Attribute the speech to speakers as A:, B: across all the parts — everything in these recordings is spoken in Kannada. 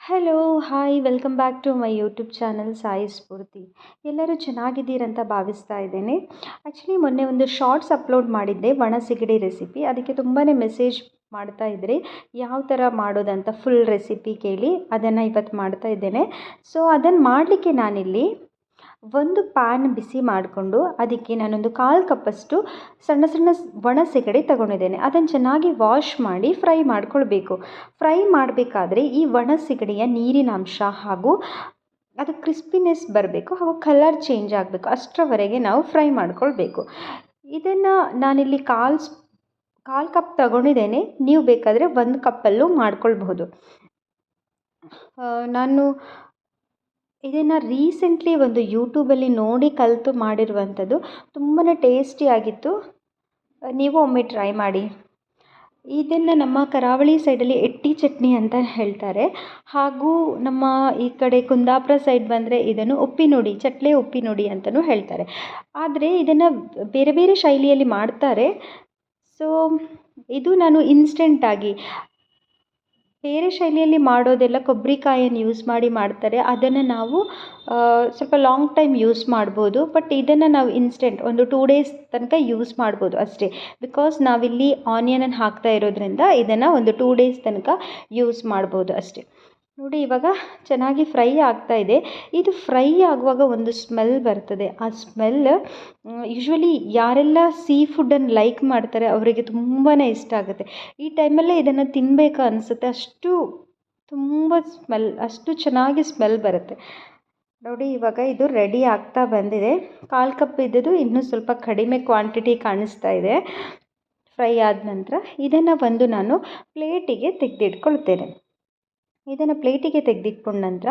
A: Hello, hi, welcome back to my YouTube channel Sai Spoorthi. ಎಲ್ಲರೂ ಚೆನ್ನಾಗಿದ್ದೀರಂತ ಭಾವಿಸ್ತಾ ಇದ್ದೇನೆ. ಆ್ಯಕ್ಚುಲಿ ಮೊನ್ನೆ ಒಂದು ಶಾರ್ಟ್ಸ್ ಅಪ್ಲೋಡ್ ಮಾಡಿದ್ದೆ, ಒಣ ಸಿಗಡಿ ರೆಸಿಪಿ. ಅದಕ್ಕೆ ತುಂಬಾ ಮೆಸೇಜ್ ಮಾಡ್ತಾ ಇದ್ರಿ ಯಾವ ಥರ ಮಾಡೋದಂತ ಫುಲ್ ರೆಸಿಪಿ ಕೇಳಿ. ಅದನ್ನು ಇವತ್ತು ಮಾಡ್ತಾ ಇದ್ದೇನೆ. ಸೊ ಅದನ್ನು ಮಾಡಲಿಕ್ಕೆ ನಾನಿಲ್ಲಿ ಒಂದು ಪ್ಯಾನ್ ಬಿಸಿ ಮಾಡಿಕೊಂಡು ಅದಕ್ಕೆ ನಾನೊಂದು 1/4 ಕಪ್ಪಷ್ಟು ಸಣ್ಣ ಸಣ್ಣ ಒಣ ಸಿಗಡಿ ತಗೊಂಡಿದ್ದೇನೆ. ಅದನ್ನು ಚೆನ್ನಾಗಿ ವಾಶ್ ಮಾಡಿ ಫ್ರೈ ಮಾಡ್ಕೊಳ್ಬೇಕು. ಫ್ರೈ ಮಾಡಬೇಕಾದ್ರೆ ಈ ಒಣ ಸಿಗಡಿಯ ನೀರಿನಾಂಶ ಹಾಗೂ ಅದು ಕ್ರಿಸ್ಪಿನೆಸ್ ಬರಬೇಕು ಹಾಗೂ ಕಲರ್ ಚೇಂಜ್ ಆಗಬೇಕು, ಅಷ್ಟರವರೆಗೆ ನಾವು ಫ್ರೈ ಮಾಡ್ಕೊಳ್ಬೇಕು. ಇದನ್ನು ನಾನಿಲ್ಲಿ 1/4 ಕಪ್ ತಗೊಂಡಿದ್ದೇನೆ. ನೀವು ಬೇಕಾದರೆ 1 ಕಪ್ಪಲ್ಲೂ ಮಾಡ್ಕೊಳ್ಬಹುದು. ನಾನು ಇದನ್ನು ರೀಸೆಂಟ್ಲಿ ಒಂದು ಯೂಟ್ಯೂಬಲ್ಲಿ ನೋಡಿ ಕಲಿತು ಮಾಡಿರುವಂಥದ್ದು. ತುಂಬಾ ಟೇಸ್ಟಿಯಾಗಿತ್ತು. ನೀವು ಒಮ್ಮೆ ಟ್ರೈ ಮಾಡಿ. ಇದನ್ನು ನಮ್ಮ ಕರಾವಳಿ ಸೈಡಲ್ಲಿ ಎಟ್ಟಿ ಚಟ್ನಿ ಅಂತ ಹೇಳ್ತಾರೆ. ಹಾಗೂ ನಮ್ಮ ಈ ಕಡೆ ಕುಂದಾಪುರ ಸೈಡ್ ಬಂದರೆ ಇದನ್ನು ಉಪ್ಪಿನೋಡಿ, ಚಟ್ಲೆ ಉಪ್ಪಿನೋಡಿ ಅಂತಲೂ ಹೇಳ್ತಾರೆ. ಆದರೆ ಇದನ್ನು ಬೇರೆ ಬೇರೆ ಶೈಲಿಯಲ್ಲಿ ಮಾಡ್ತಾರೆ. ಸೊ ಇದು ನಾನು ಇನ್ಸ್ಟೆಂಟಾಗಿ, ಬೇರೆ ಶೈಲಿಯಲ್ಲಿ ಮಾಡೋದೆಲ್ಲ ಕೊಬ್ಬರಿಕಾಯನ್ನು ಯೂಸ್ ಮಾಡಿ ಮಾಡ್ತಾರೆ. ಅದನ್ನು ನಾವು ಸ್ವಲ್ಪ ಲಾಂಗ್ ಟೈಮ್ ಯೂಸ್ ಮಾಡ್ಬೋದು. ಬಟ್ ಇದನ್ನು ನಾವು ಇನ್ಸ್ಟೆಂಟ್ ಒಂದು 2 ಡೇಸ್ ತನಕ ಯೂಸ್ ಮಾಡ್ಬೋದು ಅಷ್ಟೇ. ಬಿಕಾಸ್ ನಾವಿಲ್ಲಿ ಆನಿಯನನ್ನು ಹಾಕ್ತಾ ಇರೋದ್ರಿಂದ ಇದನ್ನು ಒಂದು 2 ಡೇಸ್ ತನಕ ಯೂಸ್ ಮಾಡ್ಬೋದು ಅಷ್ಟೇ. ನೋಡಿ, ಇವಾಗ ಚೆನ್ನಾಗಿ ಫ್ರೈ ಆಗ್ತಾ ಇದೆ. ಇದು ಫ್ರೈ ಆಗುವಾಗ ಒಂದು ಸ್ಮೆಲ್ ಬರ್ತದೆ. ಆ ಸ್ಮೆಲ್ ಯೂಶ್ವಲಿ ಯಾರೆಲ್ಲ ಸೀ ಫುಡ್ಡನ್ನು ಲೈಕ್ ಮಾಡ್ತಾರೆ ಅವರಿಗೆ ತುಂಬಾ ಇಷ್ಟ ಆಗುತ್ತೆ. ಈ ಟೈಮಲ್ಲೇ ಇದನ್ನು ತಿನ್ನಬೇಕು ಅನಿಸುತ್ತೆ. ಅಷ್ಟು ಚೆನ್ನಾಗಿ ಸ್ಮೆಲ್ ಬರುತ್ತೆ. ನೋಡಿ, ಇವಾಗ ಇದು ರೆಡಿ ಆಗ್ತಾ ಬಂದಿದೆ. 1/4 ಕಪ್ ಇದ್ದದ್ದು ಇನ್ನೂ ಸ್ವಲ್ಪ ಕಡಿಮೆ ಕ್ವಾಂಟಿಟಿ ಕಾಣಿಸ್ತಾ ಇದೆ. ಫ್ರೈ ಆದ ನಂತರ ಇದನ್ನು ನಾನು ಪ್ಲೇಟಿಗೆ ತೆಗೆದಿಟ್ಕೊಳ್ತೇನೆ. ಇದನ್ನು ಪ್ಲೇಟಿಗೆ ತೆಗೆದಿಟ್ಕೊಂಡ ನಂತರ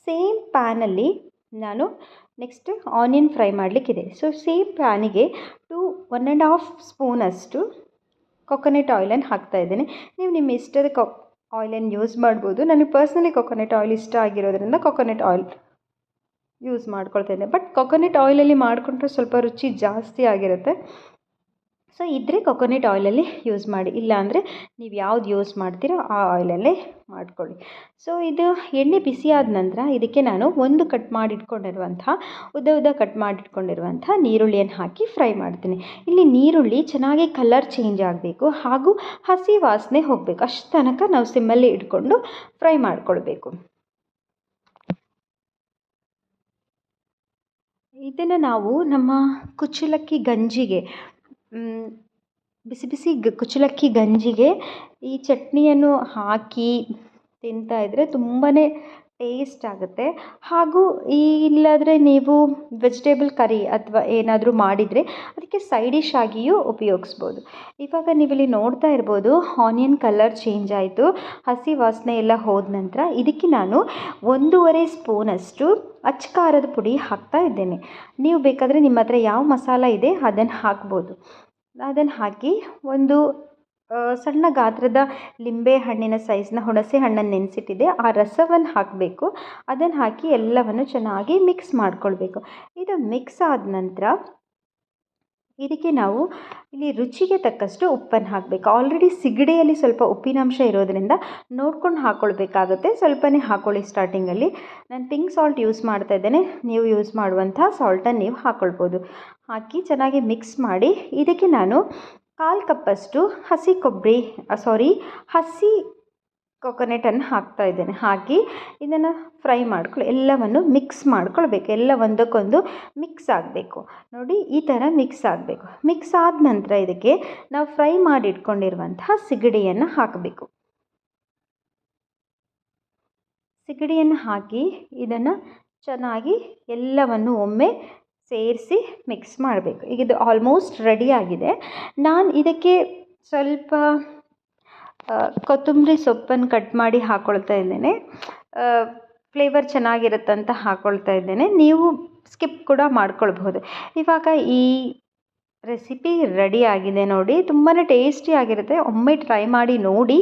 A: ಸೇಮ್ ಪ್ಯಾನಲ್ಲಿ ನಾನು ನೆಕ್ಸ್ಟ್ ಆನಿಯನ್ ಫ್ರೈ ಮಾಡಲಿಕ್ಕಿದೆ. ಸೊ ಸೇಮ್ ಪ್ಯಾನಿಗೆ 1.5 ಸ್ಪೂನಷ್ಟು ಕೊಕೊನಟ್ ಆಯಿಲನ್ನು ಹಾಕ್ತಾಯಿದ್ದೇನೆ. ನೀವು ನಿಮ್ಮ ಇಷ್ಟದ ಆಯಿಲನ್ನು ಯೂಸ್ ಮಾಡ್ಬೋದು. ನನಗೆ ಪರ್ಸ್ನಲಿ ಕೊಕೊನಟ್ ಆಯಿಲ್ ಇಷ್ಟ ಆಗಿರೋದ್ರಿಂದ ಕೊಕೊನಟ್ ಆಯಿಲ್ ಯೂಸ್ ಮಾಡ್ಕೊಳ್ತೇನೆ. ಬಟ್ ಕೊಕೊನಟ್ ಆಯಿಲಲ್ಲಿ ಮಾಡಿಕೊಂಡ್ರೆ ಸ್ವಲ್ಪ ರುಚಿ ಜಾಸ್ತಿ ಆಗಿರುತ್ತೆ. ಸೊ ಇದ್ದರೆ ಕೊಕೊನಟ್ ಆಯಿಲಲ್ಲಿ ಯೂಸ್ ಮಾಡಿ, ಇಲ್ಲಾಂದರೆ ನೀವು ಯಾವ್ದು ಯೂಸ್ ಮಾಡ್ತೀರೋ ಆ ಆಯಿಲಲ್ಲೇ ಮಾಡ್ಕೊಳ್ಳಿ. ಸೊ ಇದು ಎಣ್ಣೆ ಬಿಸಿ ಆದ ನಂತರ ಇದಕ್ಕೆ ನಾನು ಉದ್ದ ಕಟ್ ಮಾಡಿಟ್ಕೊಂಡಿರುವಂಥ ನೀರುಳ್ಳಿಯನ್ನು ಹಾಕಿ ಫ್ರೈ ಮಾಡ್ತೀನಿ. ಇಲ್ಲಿ ನೀರುಳ್ಳಿ ಚೆನ್ನಾಗಿ ಕಲರ್ ಚೇಂಜ್ ಆಗಬೇಕು ಹಾಗೂ ಹಸಿ ವಾಸನೆ ಹೋಗಬೇಕು. ಅಷ್ಟು ತನಕ ನಾವು ಸಿಮ್ಮಲ್ಲಿ ಇಟ್ಕೊಂಡು ಫ್ರೈ ಮಾಡ್ಕೊಳ್ಬೇಕು. ಇದನ್ನು ನಾವು ನಮ್ಮ ಕುಚ್ಚಲಕ್ಕಿ ಗಂಜಿಗೆ, ಬಿಸಿ ಬಿಸಿ ಕುಚ್ಚಲಕ್ಕಿ ಗಂಜಿಗೆ ಈ ಚಟ್ನಿಯನ್ನು ಹಾಕಿ ತಿಂತಾಯಿದ್ರೆ ತುಂಬಾ ಟೇಸ್ಟ್ ಆಗುತ್ತೆ. ಹಾಗೂ ಇಲ್ಲಾದರೆ ನೀವು ವೆಜಿಟೇಬಲ್ ಕರಿ ಅಥವಾ ಏನಾದರೂ ಮಾಡಿದರೆ ಅದಕ್ಕೆ ಸೈಡ್ ಡಿಶ್ ಆಗಿಯೂ ಉಪಯೋಗಿಸ್ಬೋದು. ಇವಾಗ ನೀವಿಲ್ಲಿ ನೋಡ್ತಾ ಇರ್ಬೋದು, ಆನಿಯನ್ ಕಲರ್ ಚೇಂಜ್ ಆಯಿತು, ಹಸಿ ವಾಸನೆ ಎಲ್ಲ ಹೋದ ನಂತರ ಇದಕ್ಕೆ ನಾನು 1.5 ಸ್ಪೂನಷ್ಟು ಅಚ್ಚ ಖಾರದ ಪುಡಿ ಹಾಕ್ತಾ ಇದ್ದೇನೆ. ನೀವು ಬೇಕಾದರೆ ನಿಮ್ಮ ಹತ್ರ ಯಾವ ಮಸಾಲ ಇದೆ ಅದನ್ನು ಹಾಕ್ಬೋದು. ಅದನ್ನು ಹಾಕಿ ಒಂದು ಸಣ್ಣ ಗಾತ್ರದ ಲಿಂಬೆ ಹಣ್ಣಿನ ಸೈಜ್ನ ಹುಣಸೆ ಹಣ್ಣನ್ನು ನೆನೆಸಿಟ್ಟಿದೆ, ಆ ರಸವನ್ನು ಹಾಕಬೇಕು. ಅದನ್ನು ಹಾಕಿ ಎಲ್ಲವನ್ನು ಚೆನ್ನಾಗಿ ಮಿಕ್ಸ್ ಮಾಡ್ಕೊಳ್ಬೇಕು. ಇದು ಮಿಕ್ಸ್ ಆದ ನಂತರ ಇದಕ್ಕೆ ನಾವು ಇಲ್ಲಿ ರುಚಿಗೆ ತಕ್ಕಷ್ಟು ಉಪ್ಪನ್ನು ಹಾಕಬೇಕು. ಆಲ್ರೆಡಿ ಸಿಗಡಿಯಲ್ಲಿ ಸ್ವಲ್ಪ ಉಪ್ಪಿನಾಂಶ ಇರೋದರಿಂದ ನೋಡ್ಕೊಂಡು ಹಾಕ್ಕೊಳ್ಬೇಕಾಗುತ್ತೆ. ಸ್ವಲ್ಪನೇ ಹಾಕ್ಕೊಳ್ಳಿ ಸ್ಟಾರ್ಟಿಂಗಲ್ಲಿ. ನಾನು ಪಿಂಕ್ ಸಾಲ್ಟ್ ಯೂಸ್ ಮಾಡ್ತಾ ಇದ್ದೇನೆ. ನೀವು ಯೂಸ್ ಮಾಡುವಂಥ ಸಾಲ್ಟನ್ನು ನೀವು ಹಾಕ್ಕೊಳ್ಬೋದು. ಹಾಕಿ ಚೆನ್ನಾಗಿ ಮಿಕ್ಸ್ ಮಾಡಿ ಇದಕ್ಕೆ ನಾನು 1/4 ಕಪ್ಪಷ್ಟು ಹಸಿ ಕೊಕೊನಟನ್ನು ಹಾಕ್ತಾ ಇದ್ದೇನೆ. ಹಾಕಿ ಇದನ್ನು ಫ್ರೈ ಎಲ್ಲವನ್ನು ಮಿಕ್ಸ್ ಮಾಡ್ಕೊಳ್ಬೇಕು. ಎಲ್ಲ ಒಂದಕ್ಕೊಂದು ಮಿಕ್ಸ್ ಆಗಬೇಕು. ನೋಡಿ, ಈ ಥರ ಮಿಕ್ಸ್ ಆಗಬೇಕು. ಮಿಕ್ಸ್ ಆದ ನಂತರ ಇದಕ್ಕೆ ನಾವು ಫ್ರೈ ಮಾಡಿ ಇಟ್ಕೊಂಡಿರುವಂತಹ ಸಿಗಡಿಯನ್ನು ಹಾಕಬೇಕು. ಸಿಗಡಿಯನ್ನು ಹಾಕಿ ಇದನ್ನು ಚೆನ್ನಾಗಿ ಎಲ್ಲವನ್ನು ಒಮ್ಮೆ ಸೇರಿಸಿ ಮಿಕ್ಸ್ ಮಾಡಬೇಕು. ಈಗ ಇದು ಆಲ್ಮೋಸ್ಟ್ ರೆಡಿ ಆಗಿದೆ. ನಾನು ಇದಕ್ಕೆ ಸ್ವಲ್ಪ ಕೊತ್ತಂಬರಿ ಸೊಪ್ಪನ್ನು ಕಟ್ ಮಾಡಿ ಹಾಕ್ಕೊಳ್ತಾ ಇದ್ದೇನೆ. ಫ್ಲೇವರ್ ಚೆನ್ನಾಗಿರುತ್ತಂತ ಹಾಕ್ಕೊಳ್ತಾ ಇದ್ದೇನೆ. ನೀವು ಸ್ಕಿಪ್ ಕೂಡ ಮಾಡ್ಕೊಳ್ಬಹುದು. ಇವಾಗ ಈ ರೆಸಿಪಿ ರೆಡಿ ಆಗಿದೆ. ನೋಡಿ, ತುಂಬಾ ಟೇಸ್ಟಿ ಆಗಿರುತ್ತೆ. ಒಮ್ಮೆ ಟ್ರೈ ಮಾಡಿ ನೋಡಿ.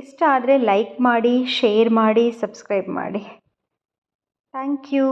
A: ಇಷ್ಟ ಆದರೆ ಲೈಕ್ ಮಾಡಿ, ಶೇರ್ ಮಾಡಿ, ಸಬ್ಸ್ಕ್ರೈಬ್ ಮಾಡಿ. Thank you.